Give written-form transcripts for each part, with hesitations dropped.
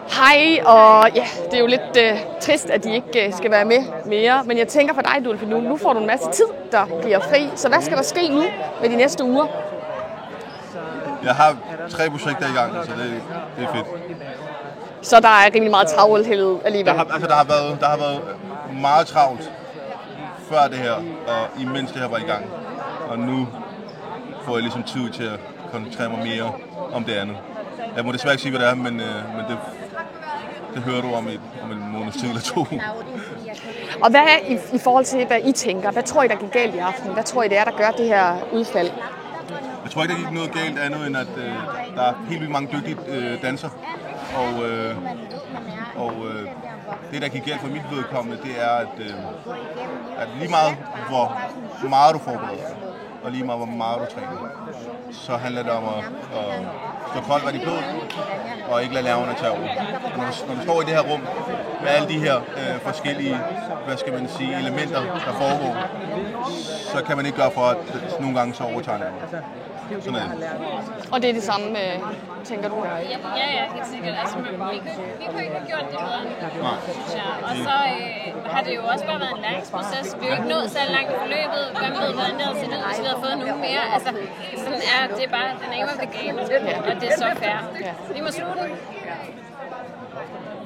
Hej, og ja, det er jo lidt trist, at de ikke skal være med mere. Men jeg tænker for dig, Dulf, nu får du en masse tid, der bliver fri. Så hvad skal der ske nu med de næste uger? Jeg har 3 projekter i gang, så det er fedt. Så der er rimelig meget travlhed alligevel? Der har været meget travlt før det her, og imens det her var i gang. Og nu får jeg ligesom tid til at koncentrere mig mere om det andet. Jeg må desværre ikke sige, hvad det er, men det hører du om en måneds tid eller 2. Og hvad er i forhold til, hvad I tænker? Hvad tror I, der gik galt i aften? Hvad tror I, det er, der gør det her udfald? Jeg tror ikke, der gik noget galt andet, end at der er helt vildt mange dygtige dansere. Og det, der gik galt for mit vedkommende, det er, at lige meget, hvor meget du forbereder, og lige meget, hvor meget du træner, så handler det om at stå koldt vand i blodet, og ikke lade nerverne tage over. Når du står i det her rum, med alle de her forskellige, elementer, der foregår, så kan man ikke gøre for, at nogle gange så overtager nerverne. Sådan er det. Og det er det samme, tænker du? Ja, helt sikkert. Altså, vi kunne ikke have gjort det bedre, synes jeg. Og så har det jo også bare været en læringsproces. Vi er jo ikke nået så langt i forløbet. Hvem ved, hvordan det havde set ud, hvis vi havde fået nogle mere. Altså, sådan er det er bare the name of the game, og det er så fair. Vi må slutte.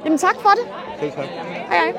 Jamen tak for det. Selv tak. Hej hej.